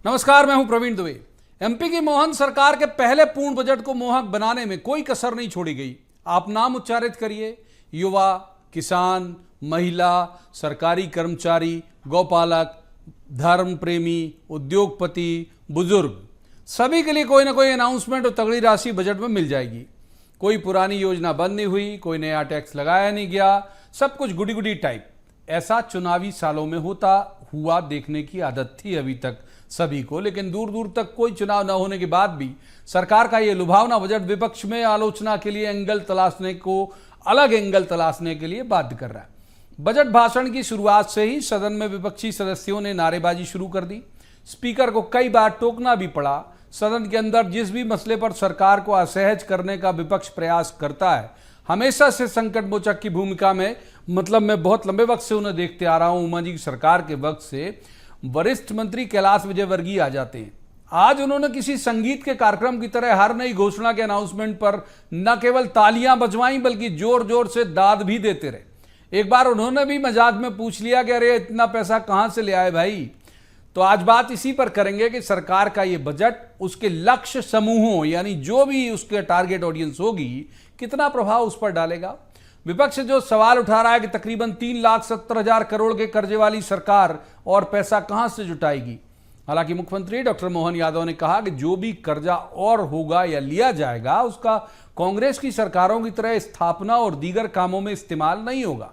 नमस्कार, मैं हूं प्रवीण दुबे। एमपी की मोहन सरकार के पहले पूर्ण बजट को मोहक बनाने में कोई कसर नहीं छोड़ी गई। आप नाम उच्चारित करिए, युवा, किसान, महिला, सरकारी कर्मचारी, गौपालक, धर्म प्रेमी, उद्योगपति, बुजुर्ग, सभी के लिए कोई ना कोई अनाउंसमेंट और तगड़ी राशि बजट में मिल जाएगी। कोई पुरानी योजना बंद नहीं हुई, कोई नया टैक्स लगाया नहीं गया, सब कुछ गुडी गुडी टाइप। ऐसा चुनावी सालों में होता हुआ देखने की आदत थी अभी तक सभी को, लेकिन दूर दूर तक कोई चुनाव न होने के बाद भी सरकार का ये लुभावना बजट विपक्ष में आलोचना के लिए अलग एंगल तलाशने के लिए बाध्य कर रहा है। बजट भाषण की शुरुआत से ही सदन में विपक्षी सदस्यों ने नारेबाजी शुरू कर दी। स्पीकर को कई बार टोकना भी पड़ा। सदन के अंदर जिस भी मसले पर सरकार को असहज करने का विपक्ष प्रयास करता है, हमेशा से संकट मोचक की भूमिका में, मैं बहुत लंबे वक्त से उन्हें देखते आ रहा हूं। उमा जी की सरकार के वक्त से वरिष्ठ मंत्री कैलाश विजयवर्गीय आ जाते हैं। आज उन्होंने किसी संगीत के कार्यक्रम की तरह हर नई घोषणा के अनाउंसमेंट पर न केवल तालियां बजवाई बल्कि जोर जोर से दाद भी देते रहे। एक बार उन्होंने भी मजाक में पूछ लिया कि अरे इतना पैसा कहां से ले आए भाई। तो आज बात इसी पर करेंगे कि सरकार का ये बजट उसके लक्ष्य समूहों, यानी जो भी उसके टारगेट ऑडियंस होगी, कितना प्रभाव उस पर डालेगा। विपक्ष जो सवाल उठा रहा है कि तकरीबन 3,70,000 करोड़ के कर्जे वाली सरकार और पैसा कहां से जुटाएगी। हालांकि मुख्यमंत्री डॉक्टर मोहन यादव ने कहा कि जो भी कर्जा और होगा या लिया जाएगा उसका कांग्रेस की सरकारों की तरह स्थापना और दीगर कामों में इस्तेमाल नहीं होगा।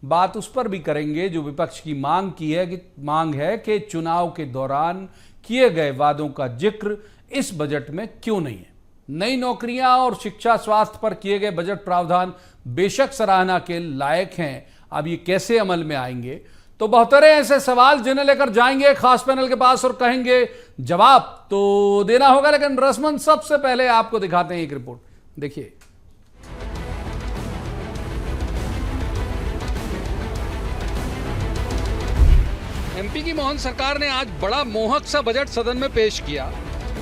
बात उस पर भी करेंगे जो विपक्ष की मांग है कि चुनाव के दौरान किए गए वादों का जिक्र इस बजट में क्यों नहीं है। नई नौकरियां और शिक्षा स्वास्थ्य पर किए गए बजट प्रावधान बेशक सराहना के लायक हैं, अब ये कैसे अमल में आएंगे। तो बहुत ऐसे सवाल जिन्हें लेकर जाएंगे खास पैनल के पास और कहेंगे जवाब तो देना होगा, लेकिन रस्मन सबसे पहले आपको दिखाते हैं एक रिपोर्ट, देखिए। एमपी की मोहन सरकार ने आज बड़ा मोहक सा बजट सदन में पेश किया।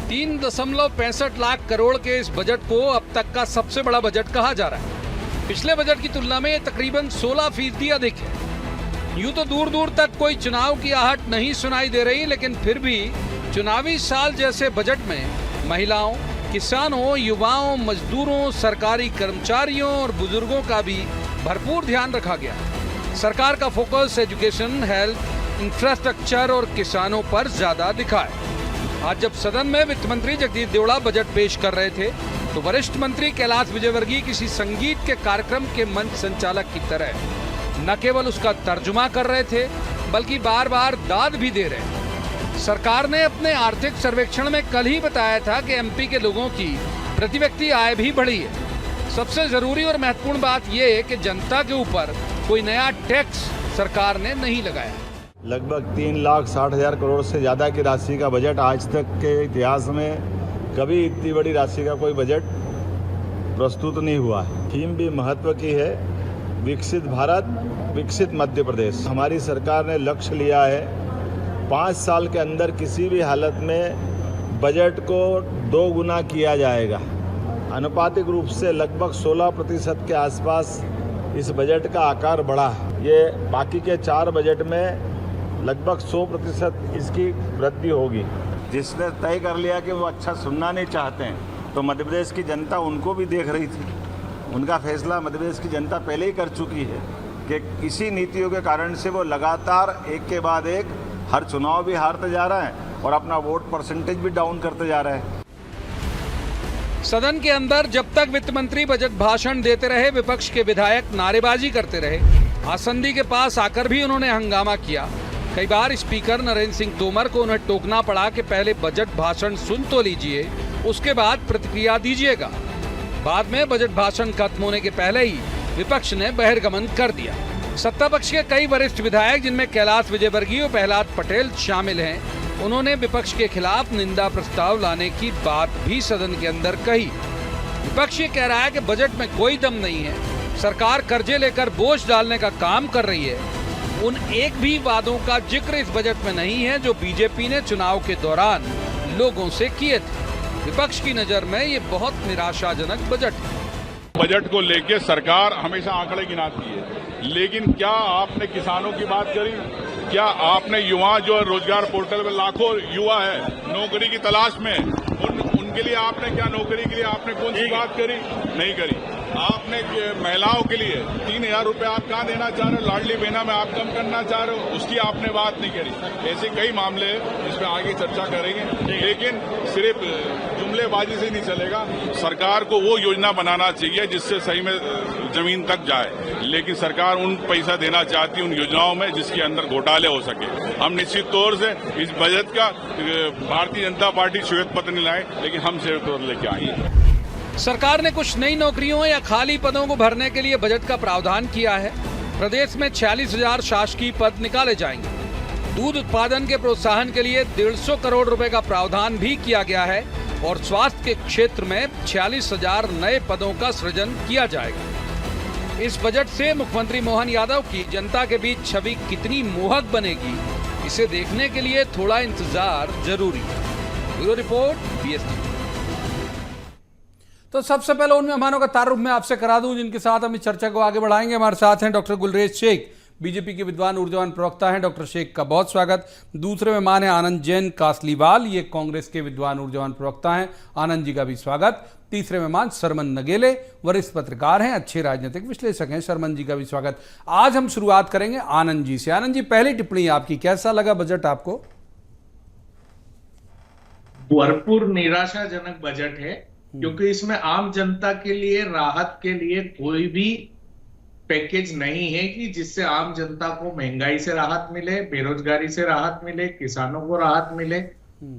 3.65 लाख करोड़ के इस बजट को अब तक का सबसे बड़ा बजट कहा जा रहा है। पिछले बजट की तुलना में तकरीबन 16% अधिक है। यूं तो दूर दूर तक कोई चुनाव की आहट नहीं सुनाई दे रही, लेकिन फिर भी चुनावी साल जैसे बजट में महिलाओं, किसानों, युवाओं, मजदूरों, सरकारी कर्मचारियों और बुजुर्गों का भी भरपूर ध्यान रखा गया। सरकार का फोकस एजुकेशन, हेल्थ, इंफ्रास्ट्रक्चर और किसानों पर ज्यादा दिखा है। आज जब सदन में वित्त मंत्री जगदीश देवड़ा बजट पेश कर रहे थे तो वरिष्ठ मंत्री कैलाश विजयवर्गीय किसी संगीत के कार्यक्रम के मंच संचालक की तरह न केवल उसका तर्जुमा कर रहे थे बल्कि बार बार दाद भी दे रहे। सरकार ने अपने आर्थिक सर्वेक्षण में कल ही बताया था कि एमपी के लोगों की प्रति व्यक्ति आय भी बढ़ी है। सबसे जरूरी और महत्वपूर्ण बात यह है कि जनता के ऊपर कोई नया टैक्स सरकार ने नहीं लगाया। लगभग 3,60,000 करोड़ से ज़्यादा की राशि का बजट, आज तक के इतिहास में कभी इतनी बड़ी राशि का कोई बजट प्रस्तुत नहीं हुआ है। थीम भी महत्व की है, विकसित भारत, विकसित मध्य प्रदेश। हमारी सरकार ने लक्ष्य लिया है 5 साल के अंदर किसी भी हालत में बजट को 2 गुना किया जाएगा। आनुपातिक रूप से लगभग 16% के आसपास इस बजट का आकार बढ़ा है। ये बाकी के 4 बजट में लगभग 100% इसकी वृद्धि होगी। जिसने तय कर लिया कि वो अच्छा सुनना नहीं चाहते हैं, तो मध्य प्रदेश की जनता उनको भी देख रही थी। उनका फैसला मध्य प्रदेश की जनता पहले ही कर चुकी है कि इसी नीतियों के कारण से वो लगातार एक के बाद एक हर चुनाव भी हारते जा रहा है और अपना वोट परसेंटेज भी डाउन करते जा रहा है। सदन के अंदर जब तक वित्त मंत्री बजट भाषण देते रहे, विपक्ष के विधायक नारेबाजी करते रहे। आसंदी के पास आकर भी उन्होंने हंगामा किया। कई बार स्पीकर नरेंद्र सिंह तोमर को उन्हें टोकना पड़ा कि पहले बजट भाषण सुन तो लीजिए, उसके बाद प्रतिक्रिया दीजिएगा। बाद में बजट भाषण खत्म होने के पहले ही विपक्ष ने बहिर्गमन कर दिया। सत्ता पक्ष के कई वरिष्ठ विधायक, जिनमें कैलाश विजयवर्गीय और प्रहलाद पटेल शामिल हैं, उन्होंने विपक्ष के खिलाफ निंदा प्रस्ताव लाने की बात भी सदन के अंदर कही। विपक्ष ये कह रहा है कि बजट में कोई दम नहीं है, सरकार कर्जे लेकर बोझ डालने का काम कर रही है। उन एक भी वादों का जिक्र इस बजट में नहीं है जो बीजेपी ने चुनाव के दौरान लोगों से किए थे। विपक्ष की नजर में ये बहुत निराशाजनक बजट है। बजट को लेके सरकार हमेशा आंकड़े गिनाती है, लेकिन क्या आपने किसानों की बात करी? क्या आपने युवा जो रोजगार पोर्टल में लाखों युवा है नौकरी की तलाश में, उनके लिए आपने क्या नौकरी के लिए आपने कौन सी बात करी? नहीं करी। आपने महिलाओं के लिए 3,000 रुपये आप कहाँ देना चाह रहे हो? लाडली बहना में आप कम करना चाह रहे हो, उसकी आपने बात नहीं करी। ऐसे कई मामले हैं जिसमें आगे चर्चा करेंगे, लेकिन सिर्फ जुमलेबाजी से नहीं चलेगा। सरकार को वो योजना बनाना चाहिए जिससे सही में जमीन तक जाए, लेकिन सरकार उन पैसा देना चाहती है उन योजनाओं में जिसके अंदर घोटाले हो सके। हम निश्चित तौर से इस बजट का भारतीय जनता पार्टी श्वेत पत्र नहीं लाए, लेकिन हम श्वेत पत्र लेके आएंगे। सरकार ने कुछ नई नौकरियों या खाली पदों को भरने के लिए बजट का प्रावधान किया है। प्रदेश में 46,000 शासकीय पद निकाले जाएंगे। दूध उत्पादन के प्रोत्साहन के लिए 150 करोड़ रुपए का प्रावधान भी किया गया है और स्वास्थ्य के क्षेत्र में 46,000 नए पदों का सृजन किया जाएगा। इस बजट से मुख्यमंत्री मोहन यादव की जनता के बीच छवि कितनी मोहक बनेगी, इसे देखने के लिए थोड़ा इंतजार जरूरी है। Bureau report, BST। तो सबसे पहले उन मेहमानों का तारुफ मैं आपसे करा दूं जिनके साथ हम इस चर्चा को आगे बढ़ाएंगे। हमारे साथ हैं डॉक्टर गुलरेज शेख, बीजेपी के विद्वान ऊर्जावान प्रवक्ता हैं। डॉक्टर शेख का बहुत स्वागत। दूसरे मेहमान हैं आनंद जैन कासलीवाल, ये कांग्रेस के विद्वान ऊर्जावान प्रवक्ता हैं। आनंद जी का भी स्वागत। तीसरे मेहमान सरमन नगेले, वरिष्ठ पत्रकार हैं, अच्छे राजनीतिक विश्लेषक हैं। सरमन जी का भी स्वागत। आज हम शुरुआत करेंगे आनंद जी से। आनंद जी, पहली टिप्पणी आपकी, कैसा लगा बजट आपको? भरपूर निराशाजनक बजट है, क्योंकि इसमें आम जनता के लिए राहत के लिए कोई भी पैकेज नहीं है कि जिससे आम जनता को महंगाई से राहत मिले, बेरोजगारी से राहत मिले, किसानों को राहत मिले।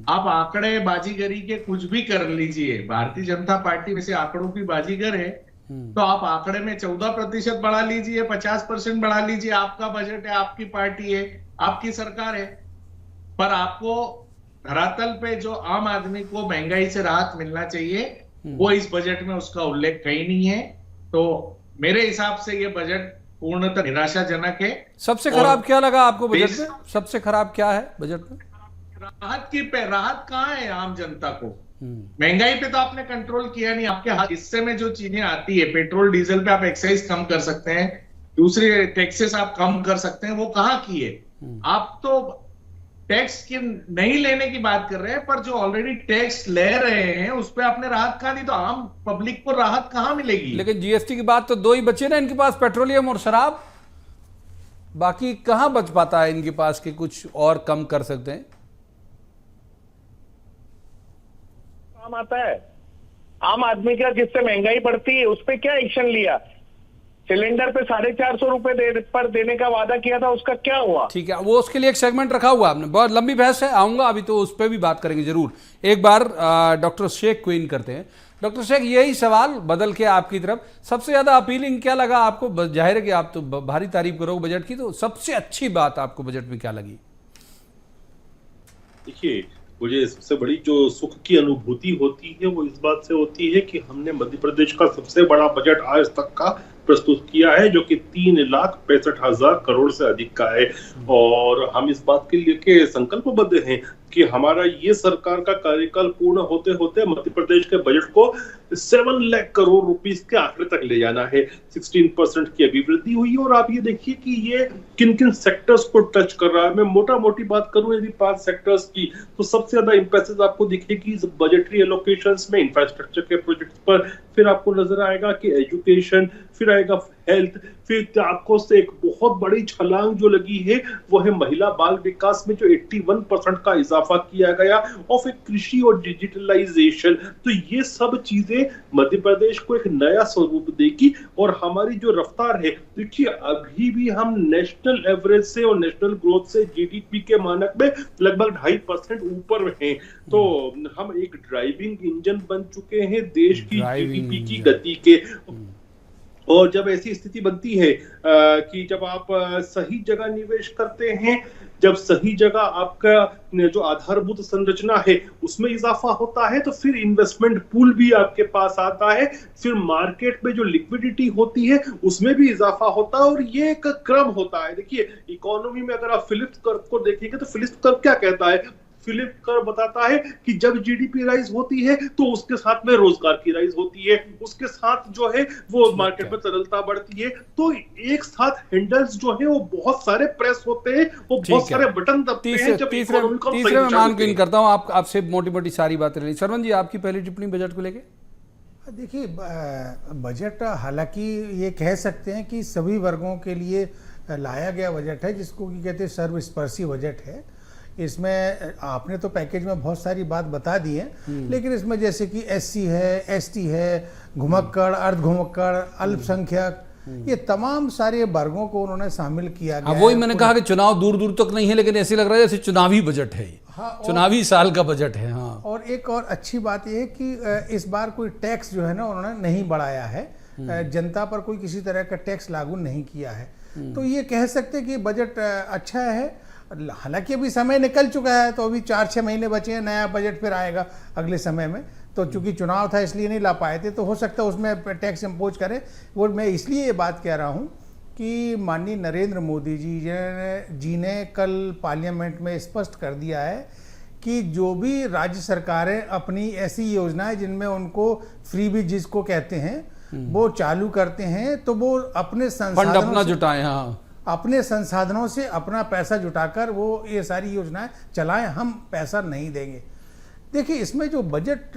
आप आंकड़े बाजीगरी के कुछ भी कर लीजिए, भारतीय जनता पार्टी में से आंकड़ों की बाजीगर है, तो आप आंकड़े में 14% बढ़ा लीजिए, 50% बढ़ा लीजिए, आपका बजट है, आपकी पार्टी है, आपकी सरकार है, पर आपको धरातल पे जो आम आदमी को महंगाई से राहत मिलना चाहिए वो इस बजट में उसका उल्लेख कहीं नहीं है। तो मेरे हिसाब से ये बजट पूर्णतः निराशाजनक है। सबसे खराब क्या लगा आपको बजट में? सबसे खराब क्या है बजट में? राहत कहाँ है आम जनता को? महंगाई पे तो आपने कंट्रोल किया नहीं। आपके हिस्से में जो चीजें आती है, पेट्रोल डीजल पे आप एक्साइज कम कर सकते हैं, दूसरे टैक्सेस आप कम कर सकते हैं, वो कहाँ किए? आप तो टैक्स की नहीं लेने की बात कर रहे हैं, पर जो ऑलरेडी टैक्स ले रहे हैं उस पर आपने राहत कहाँ दी? तो आम पब्लिक को राहत कहाँ मिलेगी? लेकिन जीएसटी की बात तो दो ही बचे ना इनके पास, पेट्रोलियम और शराब। बाकी कहां बच पाता है इनके पास कि कुछ और कम कर सकते हैं? काम आता है आम आदमी का, जिससे महंगाई बढ़ती है, उस पर क्या एक्शन लिया? सिलेंडर पे 450 रुपए पर देने का वादा किया था, उसका क्या हुआ? ठीक है, वो उसके लिए एक सेगमेंट रखा हुआ आपने, बहुत लंबी बहस है, आऊंगा अभी, तो उस पर भी बात करेंगे जरूर। एक बार डॉक्टर शेख को इन करते हैं। डॉक्टर शेख, यही सवाल बदल के आपकी तरफ, सबसे ज्यादा अपीलिंग क्या लगा आपको? जाहिर है कि आप तो भारी तारीफ करोगे बजट की, तो सबसे अच्छी बात आपको बजट में क्या लगी? देखिए, मुझे सबसे बड़ी जो सुख की अनुभूति होती है वो इस बात से होती है कि हमने मध्य प्रदेश का सबसे बड़ा बजट आज तक का प्रस्तुत किया है, जो कि 3,65,000 करोड़ से अधिक का है। और हम इस बात के लिए संकल्पबद्ध हैं कि हमारा ये सरकार का कार्यकाल पूर्ण होते होते मध्य प्रदेश के बजट को 7 लाख करोड़ रुपीस के आंकड़े तक ले जाना है। 16% की अभिवृद्धि हुई है। और आप ये देखिए कि ये किन किन सेक्टर्स को टच कर रहा है। मैं मोटा मोटी बात करूं यदि 5 सेक्टर्स की, तो सबसे ज्यादा इंपैसेस आपको दिखेगी बजटरी एलोकेशंस में इंफ्रास्ट्रक्चर के प्रोजेक्ट्स पर, फिर आपको नजर आएगा कि एजुकेशन, फिर आएगा हेल्थ, फिर आपको से एक बहुत बड़ी छलांग जो लगी है वो है महिला बाल विकास में, जो 81% का इजाफा किया गया, और फिर कृषि और डिजिटलाइजेशन। तो ये सब चीजें मध्य प्रदेश को एक नया स्वरूप देगी। और हमारी जो रफ्तार है, देखिए अभी भी हम नेशनल एवरेज से और नेशनल ग्रोथ से जीडीपी के मानक में लगभग 2.5% ऊपर हैं। तो हम एक ड्राइविंग इंजन बन चुके हैं देश की जीडीपी की गति के। और जब ऐसी स्थिति बनती है कि जब आप सही जगह निवेश करते हैं, जब सही जगह आपका जो आधारभूत संरचना है उसमें इजाफा होता है, तो फिर इन्वेस्टमेंट पूल भी आपके पास आता है, फिर मार्केट में जो लिक्विडिटी होती है उसमें भी इजाफा होता है। और ये एक क्रम होता है। देखिए, इकोनॉमी में अगर आप फिलिप्स कर्व को देखेंगे तो फिलिप्स कर्व क्या कहता है फिलिप कर बताता है कि जब जीडीपी राइज होती है तो उसके साथ में रोजगार की राइज होती है, उसके साथ जो है वो मार्केट में तरलता बढ़ती है। तो एक साथ हैंडल्स जो है वो बहुत सारे प्रेस होते हैं, वो बहुत सारे बटन दबते हैं जब इकोनॉमी को तीसरे में मान के करता हूं आपसे मोटी मोटी सारी बातें रही। सरवन जी, आपकी पहली टिप्पणी बजट को लेके। देखिए, बजट हालांकि ये कह सकते हैं कि सभी वर्गों के लिए लाया गया बजट है, जिसको कि कहते हैं सर्वस्पर्शी बजट है। इसमें आपने तो पैकेज में बहुत सारी बात बता दी है, लेकिन इसमें जैसे कि एससी है, एसटी है, घुमक्कड़, अर्ध घुमक्कड़, अल्पसंख्यक, ये तमाम सारे वर्गों को उन्होंने शामिल किया गया। वही मैंने कहा कि चुनाव दूर दूर तक नहीं है, लेकिन ऐसे लग रहा है जैसे चुनावी बजट है। हाँ, चुनावी साल का बजट है। हाँ, और एक और अच्छी बात यह है कि इस बार कोई टैक्स जो है ना उन्होंने नहीं बढ़ाया है, जनता पर कोई किसी तरह का टैक्स लागू नहीं किया है। तो ये कह सकते कि बजट अच्छा है। हालांकि अभी समय निकल चुका है, तो अभी 4-6 महीने बचे हैं, नया बजट फिर आएगा अगले समय में। तो चूंकि चुनाव था इसलिए नहीं ला पाए थे, तो हो सकता है उसमें टैक्स इम्पोज करें। वो मैं इसलिए ये बात कह रहा हूँ कि माननीय नरेंद्र मोदी जी ने कल पार्लियामेंट में स्पष्ट कर दिया है कि जो भी राज्य सरकारें अपनी ऐसी योजनाएं जिनमें उनको फ्री बीज जिसको कहते हैं वो चालू करते हैं, तो वो अपने फंड अपना जुटाएं। हाँ, अपने संसाधनों से अपना पैसा जुटाकर वो ये सारी योजनाएं चलाएं, हम पैसा नहीं देंगे। देखिए, इसमें जो बजट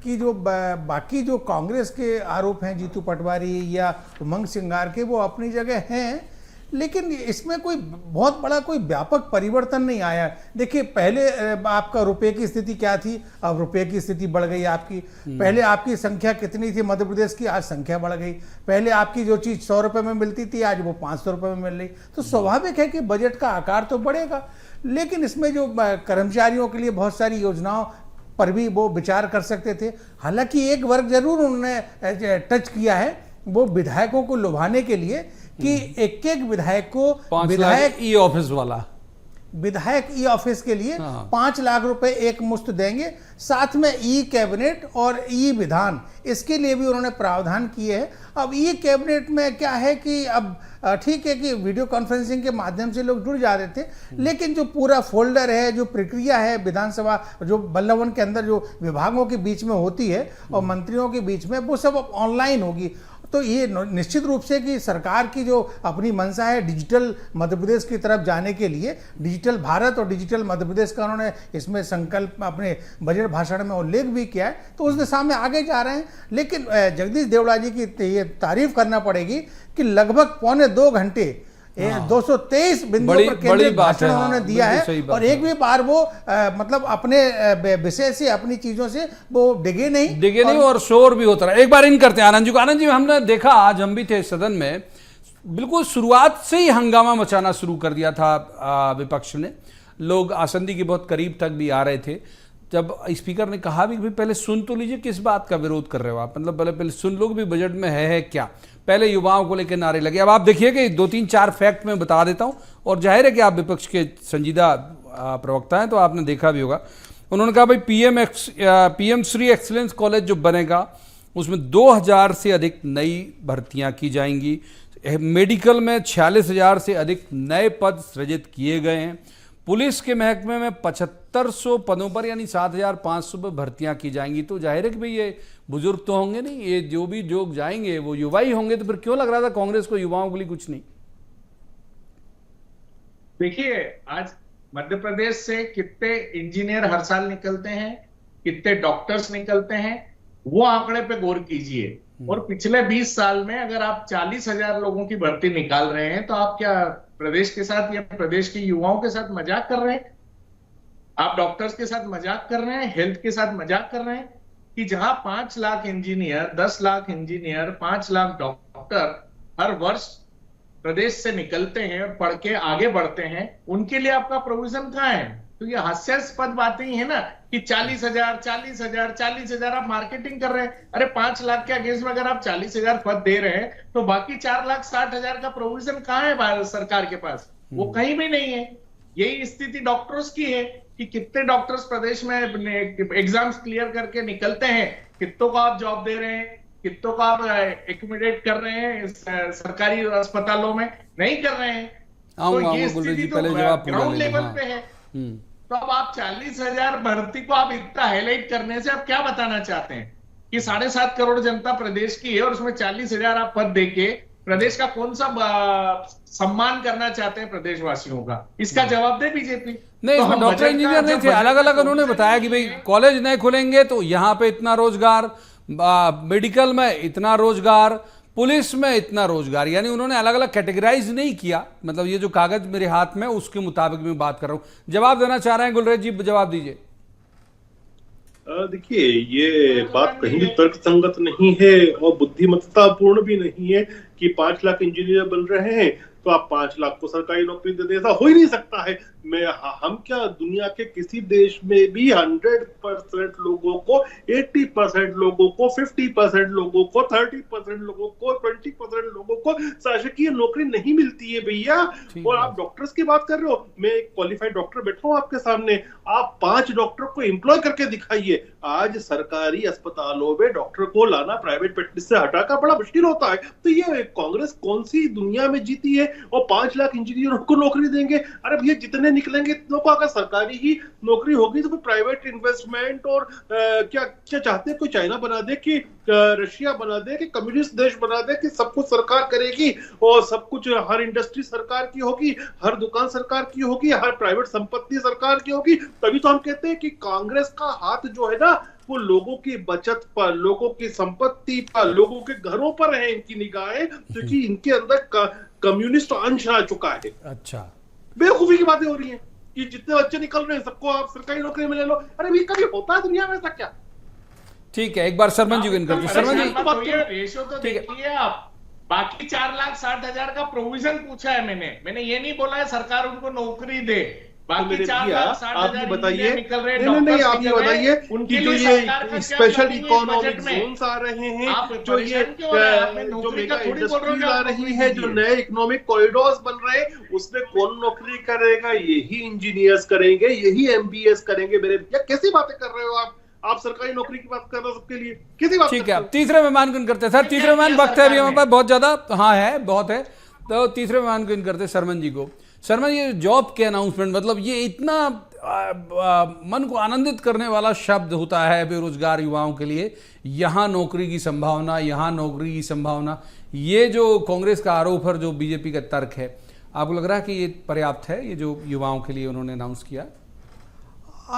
की जो बाकी जो कांग्रेस के आरोप हैं जीतू पटवारी या उमंग सिंगार के, वो अपनी जगह हैं, लेकिन इसमें कोई बहुत बड़ा कोई व्यापक परिवर्तन नहीं आया। देखिए, पहले आपका रुपए की स्थिति क्या थी, अब रुपए की स्थिति बढ़ गई आपकी। पहले आपकी संख्या कितनी थी मध्य प्रदेश की, आज संख्या बढ़ गई। पहले आपकी जो चीज़ 100 रुपये में मिलती थी, आज वो 500 रुपये में मिल रही। तो स्वाभाविक है कि बजट का आकार तो बढ़ेगा, लेकिन इसमें जो कर्मचारियों के लिए बहुत सारी योजनाओं पर भी वो विचार कर सकते थे। हालांकि एक वर्ग जरूर उन्होंने टच किया है, वो विधायकों को लुभाने के लिए कि एक एक विधायक को विधायक ई ऑफिस वाला विधायक ई ऑफिस के लिए 5 लाख रुपए एक मुश्त देंगे, साथ में ई कैबिनेट और ई विधान, इसके लिए भी उन्होंने प्रावधान किए हैं। अब ई कैबिनेट में क्या है कि अब ठीक है कि वीडियो कॉन्फ्रेंसिंग के माध्यम से लोग जुड़ जा रहे थे, लेकिन जो पूरा फोल्डर है, जो प्रक्रिया है विधानसभा जो बल्लभ भवन के अंदर जो विभागों के बीच में होती है और मंत्रियों के बीच में, वो सब अब ऑनलाइन होगी। तो ये निश्चित रूप से कि सरकार की जो अपनी मंशा है डिजिटल मध्य प्रदेश की तरफ जाने के लिए, डिजिटल भारत और डिजिटल मध्य प्रदेश का उन्होंने इसमें संकल्प अपने बजट भाषण में उल्लेख भी किया है, तो उस दिशा में आगे जा रहे हैं। लेकिन जगदीश देवड़ा जी की ये तारीफ करना पड़ेगी कि लगभग 1.25 घंटे 223 बिंदुओं पर केंद्रित भाषण उन्होंने दिया है, और एक भी बार वो मतलब अपने विषय से, अपनी चीजों से वो डिगे नहीं और शोर भी होता रहा। एक बार इन करते हैं आनंद जी को। आनंद जी, हमने देखा, आज हम भी थे सदन में, बिल्कुल शुरुआत से ही हंगामा मचाना शुरू कर दिया था विपक्ष ने। लोग आसंदी के बहुत करीब तक भी आ रहे थे, जब स्पीकर ने कहा भी पहले सुन तो लीजिए किस बात का विरोध कर रहे हो आप, मतलब पहले सुन लो भी बजट में है क्या। पहले युवाओं को लेकर नारे लगे। अब आप देखिए कि 2-3-4 फैक्ट मैं बता देता हूं, और जाहिर है कि आप विपक्ष के संजीदा प्रवक्ता हैं तो आपने देखा भी होगा। उन्होंने कहा भाई पीएम श्री एक्सीलेंस कॉलेज जो बनेगा उसमें 2000 से अधिक नई भर्तियां की जाएंगी। मेडिकल में 46,000 से अधिक नए पद सृजित किए गए हैं। पुलिस के महकमे में 7500 पदों पर यानी 7500 पर भर्तियां की जाएंगी। तो जाहिर है कि भाई ये बुजुर्ग तो होंगे नहीं, ये जो भी लोग जाएंगे वो युवा ही होंगे। तो फिर क्यों लग रहा था कांग्रेस को युवाओं के लिए कुछ नहीं? देखिए, आज मध्य प्रदेश से कितने इंजीनियर हर साल निकलते हैं, कितने डॉक्टर्स निकलते हैं, वो आंकड़े पे गौर कीजिए। और पिछले 20 साल में अगर आप 40,000 लोगों की भर्ती निकाल रहे हैं, तो आप क्या प्रदेश के साथ या प्रदेश के युवाओं के साथ मजाक कर रहे हैं? आप डॉक्टर्स के साथ मजाक कर रहे हैं, हेल्थ के साथ मजाक कर रहे हैं कि जहां 5 lakh engineer, 10 lakh engineer, 5 lakh doctor हर वर्ष प्रदेश से निकलते हैं और पढ़ के आगे बढ़ते हैं, उनके लिए आपका प्रोविजन कहां है? तो ये हास्यास्पद बातें ही है ना कि 40,000 आप मार्केटिंग कर रहे हैं। अरे 5 लाख के अगेंस्ट में अगर आप 40,000 पद दे रहे हैं, तो बाकी 4,60,000 का प्रोविजन कहां है भारत सरकार के पास? वो कहीं भी नहीं है। यही स्थिति डॉक्टर्स की है कि कितने डॉक्टर्स प्रदेश में एग्जाम्स क्लियर करके निकलते हैं, कितनों को आप जॉब दे रहे हैं, कितनों को आप एकोमोडेट कर रहे हैं सरकारी अस्पतालों में, नहीं कर रहे हैं। तो ये स्थिति तो ग्राउंड लेवल पे है। तो अब आप 40,000 भर्ती को आप इतना हाईलाइट करने से आप क्या बताना चाहते हैं कि 7.5 करोड़ जनता प्रदेश की है और उसमें 40,000 आप पद देके प्रदेश का कौन सा सम्मान करना चाहते हैं प्रदेशवासियों का? इसका जवाब दे बीजेपी। नहीं, तो इसमें हम डॉक्टर बजट का इंजीनियर नहीं जब थे, बजट अलग अलग का उन्होंने provision बताया कि भाई कॉलेज नए खुलेंगे तो यहाँ पे इतना रोजगार, मेडिकल में इतना रोजगार, पुलिस में इतना रोजगार, यानी उन्होंने अलग अलग कैटेगराइज नहीं किया। मतलब ये जो कागज मेरे हाथ में उसके मुताबिक मैं बात कर रहा हूं। जवाब देना चाह रहे हैं गुलरेज जी, जवाब दीजिए। देखिए, ये बात कहीं भी तर्कसंगत नहीं है और बुद्धिमत्तापूर्ण भी नहीं है कि 5 लाख इंजीनियर बन रहे हैं तो आप 5 लाख को सरकारी नौकरी दे दें। ऐसा हो ही नहीं सकता है। हम क्या दुनिया के किसी देश में भी 100% लोगों को, 80% लोगों को, 50% लोगों को, 30% लोगों को, 20% लोगों को शासकीय नौकरी नहीं मिलती है भैया। और आप डॉक्टर्स की बात कर रहे हो, मैं एक क्वालिफाइड डॉक्टर बैठा हूं आपके सामने, आप 5 डॉक्टर को एम्प्लॉय करके दिखाइए। आज सरकारी अस्पतालों में डॉक्टर को लाना प्राइवेट प्रैक्टिस से हटाकर बड़ा मुश्किल होता है। तो ये कांग्रेस कौन सी दुनिया में जीती है और 5 लाख इंजीनियरों को नौकरी देंगे? अरे भैया, जितने निकलेंगे इतनों को अगर सरकारी ही नौकरी होगी तो फिर प्राइवेट इन्वेस्टमेंट और क्या क्या चाहते हैं? कोई चाइना बना दे कि रशिया बना दे कि कम्युनिस्ट देश बना दे कि सब कुछ सरकार करेगी और सब कुछ, हर इंडस्ट्री सरकार की होगी, हर दुकान सरकार की होगी, हर प्राइवेट संपत्ति सरकार की होगी? तभी तो हम कहते हैं कि कांग्रेस का हाथ जो है ना, वो लोगों की बचत पर, लोगों की संपत्ति पर, लोगों के घरों पर है इनकी निगाहें, क्योंकि इनके अंदर कम्युनिस्ट अंश आ चुका है। अच्छा, बेवकूफी की बातें हो रही हैं कि जितने बच्चे निकल रहे हैं सबको आप सरकारी नौकरी में ले लो। अरे भी कभी होता है दुनिया में ऐसा क्या? ठीक है, एक बार शर्मन जी को इनकर दो। शर्मन जी, रेशो तो देखिए आप, बाकी 4,60,000 का प्रोविजन पूछा है मैंने ये नहीं बोला है सरकार उनको नौकरी दे। बाकी 4,60,000 बताइए, निकल रहे, नहीं, आप ये बताइए कि जो ये स्पेशल इकोनॉमिक जोन्स आ रहे हैं, जो ये जो मेगा इंडस्ट्रीज आ रही है, जो नए इकोनॉमिक कॉरिडोर्स बन रहे हैं, उसमें कौन नौकरी करेगा? यही इंजीनियर्स करेंगे, यही MBS करेंगे। मेरे भैया, कैसी बातें कर रहे हो आप सरकारी नौकरी की बात कर रहे हो सबके लिए? किसी बात? ठीक है, अब तीसरे मेहमान को इन करते हैं। सर, तीसरे मेहमान वक्त है अभी हमारे पास बहुत ज्यादा, हाँ है, बहुत है, तो तीसरे मेहमान को इन करते हैं शर्मन जी को। शर्मा, ये जॉब के अनाउंसमेंट, मतलब ये इतना मन को आनंदित करने वाला शब्द होता है बेरोजगार युवाओं के लिए, यहाँ नौकरी की संभावना, यहाँ नौकरी की संभावना, ये जो कांग्रेस का आरोप है, जो बीजेपी का तर्क है, आपको लग रहा है कि ये पर्याप्त है, ये जो युवाओं के लिए उन्होंने अनाउंस किया?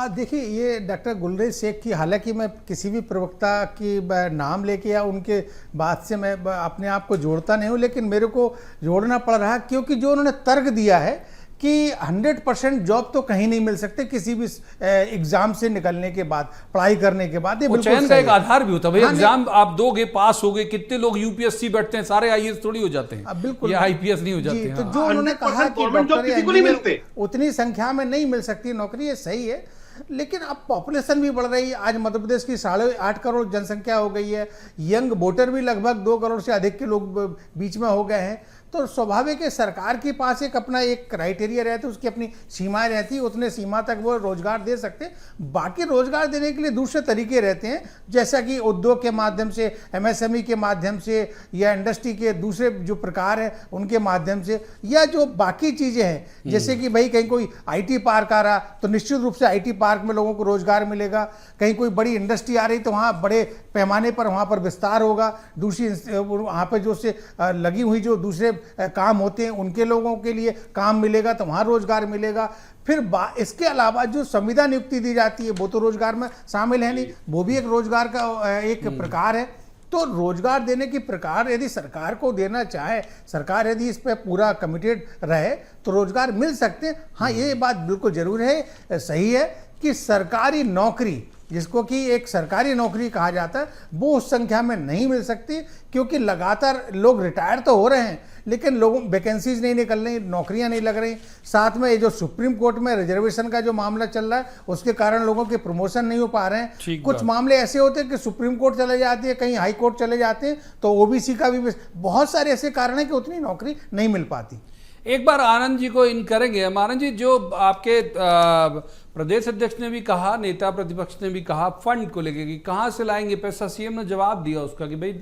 देखिए, ये डॉक्टर गुलरेज शेख की, हालांकि मैं किसी भी प्रवक्ता की नाम लेके या उनके बात से मैं अपने आप को जोड़ता नहीं हूँ, लेकिन मेरे को जोड़ना पड़ रहा है क्योंकि जो उन्होंने तर्क दिया है कि 100% जॉब तो कहीं नहीं मिल सकते किसी भी एग्जाम से निकलने के बाद, पढ़ाई करने के बाद। ये चयन का एक आधार भी होता है, एग्जाम आप दोगे, पास हो गए, कितने लोग UPSC बैठते हैं, सारे IAS थोड़ी हो जाते हैं, बिल्कुल, ये IPS नहीं हो जाते हैं। तो जो उन्होंने कहा कि डॉक्टर उतनी संख्या में नहीं मिल सकती नौकरी, ये सही है, लेकिन अब पॉपुलेशन भी बढ़ रही है। आज मध्य प्रदेश की 8.5 करोड़ जनसंख्या हो गई है, यंग वोटर भी लगभग 2 करोड़ से अधिक के लोग बीच में हो गए हैं, तो स्वाभाविक है सरकार के पास एक अपना एक क्राइटेरिया रहता है, उसकी अपनी सीमाएं रहती है, उतने सीमा तक वो रोजगार दे सकते हैं। बाकी रोजगार देने के लिए दूसरे तरीके रहते हैं, जैसा कि उद्योग के माध्यम से, MSME के माध्यम से, या इंडस्ट्री के दूसरे जो प्रकार हैं उनके माध्यम से, या जो बाकी चीज़ें हैं, जैसे कि भाई कहीं कोई IT पार्क आ रहा तो निश्चित रूप से IT पार्क में लोगों को रोजगार मिलेगा, कहीं कोई बड़ी इंडस्ट्री आ रही तो वहाँ बड़े पैमाने पर वहाँ पर विस्तार होगा, दूसरी वहाँ पर जो से लगी हुई जो दूसरे काम होते हैं उनके लोगों के लिए काम मिलेगा, तो वहाँ रोजगार मिलेगा। फिर इसके अलावा जो संविदा नियुक्ति दी जाती है वो तो रोजगार में शामिल है नहीं, वो भी एक रोजगार का एक प्रकार है। तो रोजगार देने की प्रकार यदि सरकार को देना चाहे, सरकार यदि इस पर पूरा कमिटेड रहे तो रोजगार मिल सकते हैं। हाँ, ये बात बिल्कुल जरूर है, सही है कि सरकारी नौकरी, जिसको कि एक सरकारी नौकरी कहा जाता है, वो उस संख्या में नहीं मिल सकती, क्योंकि लगातार लोग रिटायर तो हो रहे हैं लेकिन लोगों वैकेंसीज नहीं निकल रही, नौकरियां नहीं लग रही। साथ में ये जो सुप्रीम कोर्ट में रिजर्वेशन का जो मामला चल रहा है, उसके कारण लोगों के प्रमोशन नहीं हो पा रहे हैं। कुछ मामले ऐसे होते हैं कि सुप्रीम कोर्ट चले जाते हैं, कहीं हाई कोर्ट चले जाते हैं, तो OBC का भी बहुत सारे ऐसे कारण है कि उतनी नौकरी नहीं मिल पाती। एक बार आनंद जी को इन करेंगे। आनंद जी, जो आपके प्रदेश अध्यक्ष ने भी कहा, नेता प्रतिपक्ष ने भी कहा फंड को लेकर कि कहाँ से लाएंगे पैसा, CM ने जवाब दिया उसका कि भाई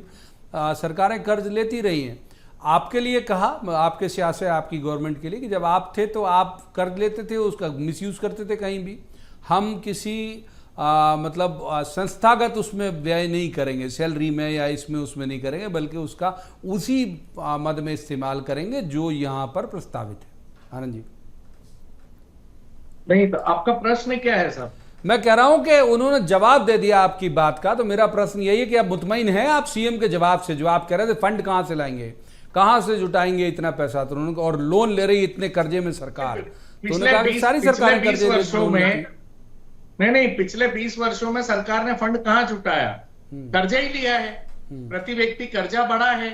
सरकारें कर्ज लेती रही हैं। आपके लिए कहा, आपके सियासत आपकी गवर्नमेंट के लिए, कि जब आप थे तो आप कर लेते थे, उसका मिसयूज करते थे कहीं भी। हम किसी मतलब संस्थागत उसमें व्यय नहीं करेंगे, सैलरी में या इसमें उसमें नहीं करेंगे, बल्कि उसका उसी मद में इस्तेमाल करेंगे जो यहाँ पर प्रस्तावित है। आनंद जी, नहीं तो आपका प्रश्न क्या है साहब? मैं कह रहा हूं कि उन्होंने जवाब दे दिया आपकी बात का, तो मेरा प्रश्न यही है कि आप मुतमईन हैं आप सीएम के जवाब से, जो आप कह रहे थे फंड कहां से लाएंगे, कहां से जुटाएंगे इतना पैसा, तो उन्होंने, और लोन ले रही इतने कर्जे में सरकार, तो उन्होंने कहा कि सारी सरकार कर्जे में। नहीं, पिछले 20 वर्षों में सरकार ने फंड कहां जुटाया? कर्जा ही लिया है। प्रति व्यक्ति कर्जा बढ़ा है।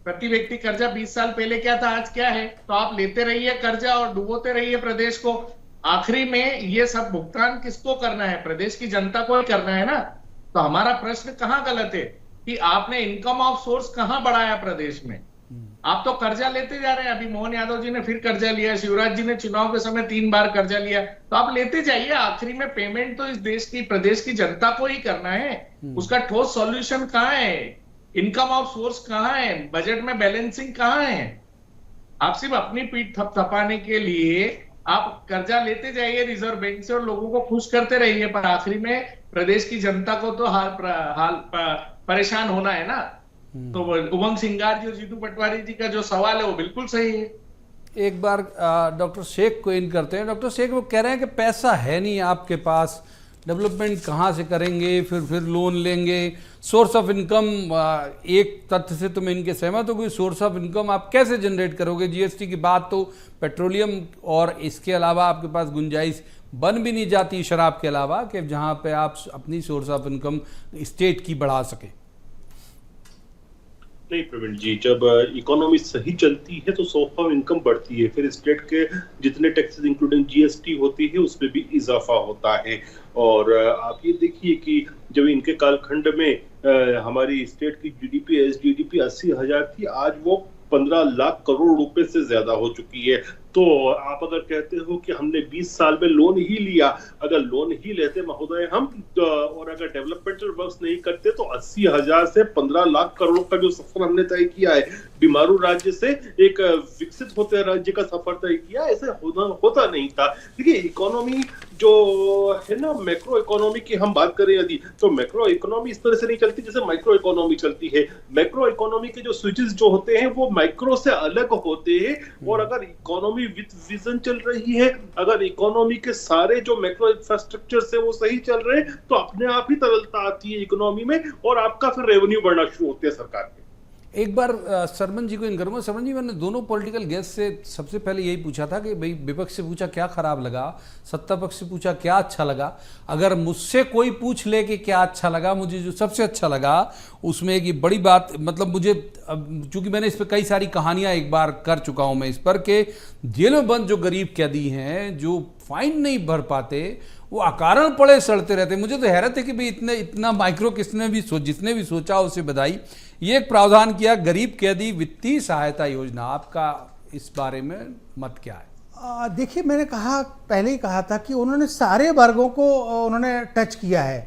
प्रति व्यक्ति कर्जा 20 साल पहले क्या था, आज क्या है? तो आप लेते रहिए कर्जा और डुबोते रहिए प्रदेश को। आखिरी में ये सब भुगतान किसको करना है? प्रदेश की जनता को ही करना है ना। तो हमारा प्रश्न कहां गलत है कि आपने इनकम ऑफ सोर्स कहां बढ़ाया प्रदेश में? आप तो कर्जा लेते जा रहे हैं। अभी मोहन यादव जी ने फिर कर्जा लिया, शिवराज जी ने चुनाव के समय 3 बार कर्जा लिया। तो आप लेते जाइए, आखिरी में पेमेंट तो इस देश की, प्रदेश की जनता को ही करना है। उसका ठोस सॉल्यूशन कहां है? इनकम ऑफ सोर्स कहां है? बजट में बैलेंसिंग कहां है? आप सिर्फ अपनी पीठ थपथपाने के लिए आप कर्जा लेते जाइए रिजर्व बैंक से और लोगों को खुश करते रहिए, पर आखिरी में प्रदेश की जनता को तो परेशान होना है ना। तो उमंग सिंगार जी और जीतू पटवारी जी का जो सवाल है वो बिल्कुल सही है। एक बार डॉक्टर शेख को इन करते हैं। डॉक्टर शेख वो कह रहे हैं कि पैसा है नहीं आपके पास, डेवलपमेंट कहाँ से करेंगे, फिर लोन लेंगे, सोर्स ऑफ इनकम, एक तथ्य से तो मैं इनके सहमत हूँ कि सोर्स ऑफ इनकम आप कैसे जनरेट करोगे? जीएसटी की बात तो पेट्रोलियम और इसके अलावा आपके पास गुंजाइश बन भी नहीं जाती शराब के अलावा, कि जहाँ पे आप अपनी सोर्स ऑफ इनकम स्टेट की बढ़ा सके। नहीं प्रवीण जी, जब इकोनॉमी सही चलती है तो सोर्स ऑफ इनकम बढ़ती है, फिर स्टेट के जितने टैक्सेस इंक्लूडिंग जीएसटी होती है उसमें भी इजाफा होता है। और आप ये देखिए कि जब इनके कालखंड में हमारी स्टेट की जीडीपी एसजीडीपी 80,000 थी, आज वो 15 लाख करोड़ रुपए से ज्यादा हो चुकी है। तो आप अगर कहते हो कि हमने 20 साल में लोन ही लिया, अगर लोन ही लेते महोदय हम और अगर डेवलपमेंटल वर्क्स नहीं करते तो 80,000 से 15 लाख करोड़ का जो सफर हमने तय किया है, बीमारू राज्य से एक विकसित होते राज्य का सफर तय किया, ऐसे होता नहीं था। देखिए इकोनॉमी जो है ना, मैक्रो इकोनॉमी की हम बात करें यदि, तो मैक्रो इकोनॉमी इस तरह से नहीं चलती जैसे माइक्रो इकोनॉमी चलती है। मैक्रो इकोनॉमी के जो स्विचेस जो होते हैं वो माइक्रो से अलग होते हैं। और अगर इकोनॉमी विद विजन चल रही है, अगर इकोनॉमी के सारे जो मैक्रो इंफ्रास्ट्रक्चर से वो सही चल रहे हैं, तो अपने आप ही तरलता आती है इकोनॉमी में और आपका फिर रेवेन्यू बढ़ना शुरू होते हैं सरकार के। एक बार सरमन जी को इन करूँगा। सरमन जी, मैंने दोनों पॉलिटिकल गेस्ट से सबसे पहले यही पूछा था कि भाई विपक्ष से पूछा क्या खराब लगा, सत्ता पक्ष से पूछा क्या अच्छा लगा। अगर मुझसे कोई पूछ ले कि क्या अच्छा लगा, मुझे जो सबसे अच्छा लगा उसमें एक बड़ी बात, मतलब मुझे, चूंकि मैंने इस पर कई सारी कहानियां एक बार कर चुका हूं मैं इस पर, कि जेल में बंद जो गरीब कैदी हैं जो फाइन नहीं भर पाते, वो अकारण पड़े सड़ते रहते। मुझे तो हैरत है कि भाई इतना माइक्रो जिसने भी सोचा उसे बधाई। ये एक प्रावधान किया गरीब कैदी वित्तीय सहायता योजना, आपका इस बारे में मत क्या है? देखिए, मैंने पहले ही कहा था कि उन्होंने सारे वर्गों को उन्होंने टच किया है।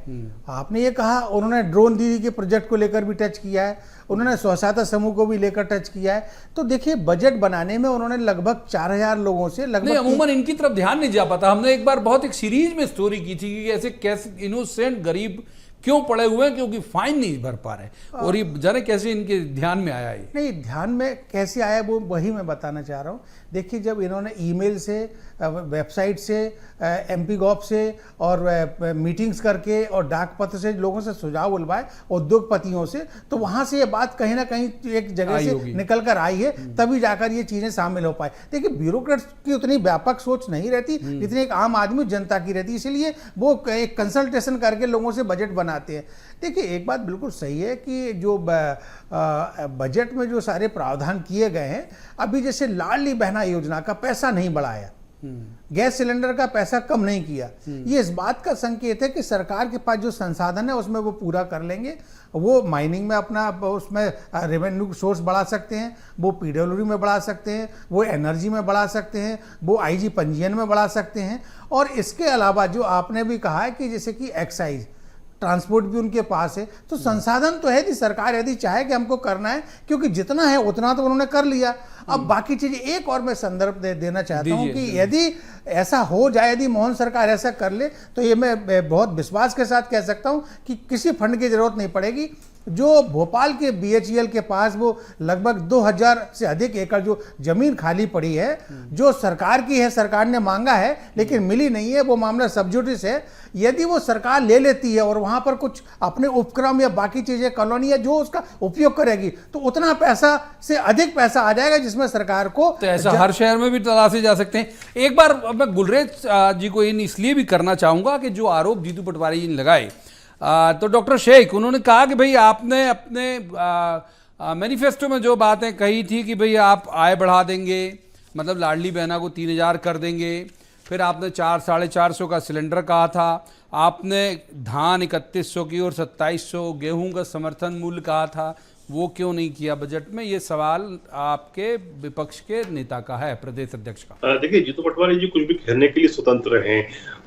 आपने ये कहा, उन्होंने ड्रोन दीदी के प्रोजेक्ट को लेकर भी टच किया है, उन्होंने स्व सहायता समूह को भी लेकर टच किया है। तो देखिए, बजट बनाने में उन्होंने लगभग 4,000 लोगों से लगभग, अमूमन इनकी तरफ ध्यान नहीं जा पाता। हमने एक बार बहुत एक सीरीज में स्टोरी की थी कि ऐसे कैसे इनोसेंट गरीब क्यों पड़े हुए हैं, क्योंकि फाइन नहीं भर पा रहे। और ये जाने कैसे इनके ध्यान में आया है? नहीं, ध्यान में कैसे आया वो वही मैं बताना चाह रहा हूँ। देखिए, जब इन्होंने ईमेल से, वेबसाइट से, एमपी गॉप से और मीटिंग्स करके और डाक पत्र से लोगों से सुझाव बुलवाए, उद्योगपतियों से, तो वहाँ से ये बात कहीं ना कहीं एक जगह से निकल कर आई है, तभी जाकर ये चीज़ें शामिल हो पाए। देखिए, ब्यूरोक्रेट्स की उतनी व्यापक सोच नहीं रहती जितनी एक आम आदमी जनता की रहती, इसीलिए वो एक कंसल्टेशन करके लोगों से बजट बनाते हैं। देखिए, एक बात बिल्कुल सही है कि जो बजट में जो सारे प्रावधान किए गए हैं, अभी जैसे लाडली बहना योजना का पैसा नहीं बढ़ाया, गैस सिलेंडर का पैसा कम नहीं किया, ये इस बात का संकेत है कि सरकार के पास जो संसाधन है उसमें वो पूरा कर लेंगे। वो माइनिंग में अपना उसमें रेवेन्यू सोर्स बढ़ा सकते हैं, वो पीडब्ल्यूडी में बढ़ा सकते हैं, वो एनर्जी में बढ़ा सकते हैं, वो आईजी पंजीयन में बढ़ा सकते हैं। और इसके अलावा जो आपने भी कहा है कि जैसे कि एक्साइज, ट्रांसपोर्ट भी उनके पास है, तो संसाधन तो है। यदि सरकार यदि चाहे कि हमको करना है, क्योंकि जितना है उतना तो उन्होंने कर लिया, अब बाकी चीजें। एक और मैं संदर्भ देना चाहता हूं कि यदि ऐसा हो जाए, यदि मोहन सरकार ऐसा कर ले, तो ये मैं बहुत विश्वास के साथ कह सकता हूं कि किसी फंड की जरूरत नहीं पड़ेगी। जो भोपाल के BHEL के पास वो लगभग 2000 से अधिक एकड़ जो जमीन खाली पड़ी है, जो सरकार की है, सरकार ने मांगा है लेकिन मिली नहीं है, वो मामला सब जुडिस है। यदि वो सरकार ले लेती है और वहां पर कुछ अपने उपक्रम या बाकी चीजें, कॉलोनी या जो उसका उपयोग करेगी, तो उतना पैसा से अधिक पैसा आ जाएगा जिसमें सरकार को, तो ऐसा हर शहर में भी तलाशे जा सकते हैं। एक बार मैं गुलरेज जी को इसलिए भी करना चाहूंगा कि जो आरोप जीतू पटवारी जी ने लगाए, तो डॉक्टर शेख उन्होंने कहा कि भाई आपने अपने मैनिफेस्टो में जो बातें कही थी कि भाई आप आय बढ़ा देंगे, मतलब लाडली बहना को 3000 कर देंगे, फिर आपने 400-450 का सिलेंडर कहा था, आपने धान 3100 की और 2700 गेहूं का समर्थन मूल्य कहा था, वो क्यों नहीं किया बजट में? ये सवाल आपके विपक्ष के नेता का है, प्रदेश अध्यक्ष का। देखिए, जीतू पटवारी जी कुछ भी कहने के लिए स्वतंत्र हैं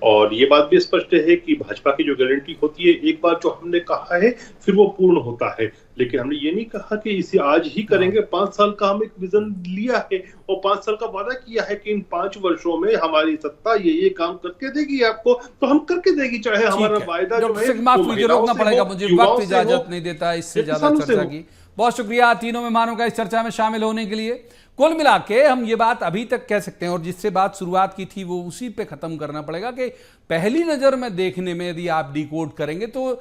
और ये बात भी स्पष्ट है कि भाजपा की जो गारंटी होती है, एक बार जो हमने कहा है फिर वो पूर्ण होता है, लेकिन हमने ये नहीं कहा कि इसे आज ही करेंगे। 5 साल का हम एक विजन लिया है और 5 साल का वादा किया है कि इन 5 वर्षों में हमारी सत्ता ये काम करके देगी आपको, तो हम करके देगी, चाहे हमारा वायदा जो है। रोकना पड़ेगा, मुझे वक्त इजाजत नहीं देता इससे ज्यादा चर्चा की। बहुत शुक्रिया तीनों मेहमानों का इस चर्चा में शामिल होने के लिए। कुल मिला के हम ये बात अभी तक कह सकते हैं, और जिससे बात शुरुआत की थी वो उसी पे खत्म करना पड़ेगा, कि पहली नजर में देखने में यदि आप डिकोड करेंगे तो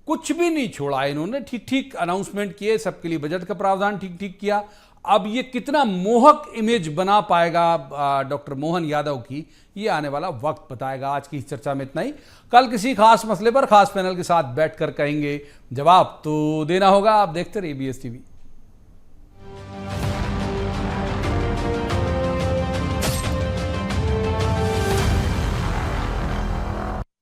कुछ भी नहीं छोड़ा इन्होंने। ठीक ठीक अनाउंसमेंट किए, सबके लिए बजट का प्रावधान ठीक ठीक किया। अब ये कितना मोहक इमेज बना पाएगा डॉक्टर मोहन यादव की, ये आने वाला वक्त बताएगा। आज की इस चर्चा में इतना ही। कल किसी खास मसले पर खास पैनल के साथ बैठकर कहेंगे, जवाब तो देना होगा। आप देखते रहिए BS TV।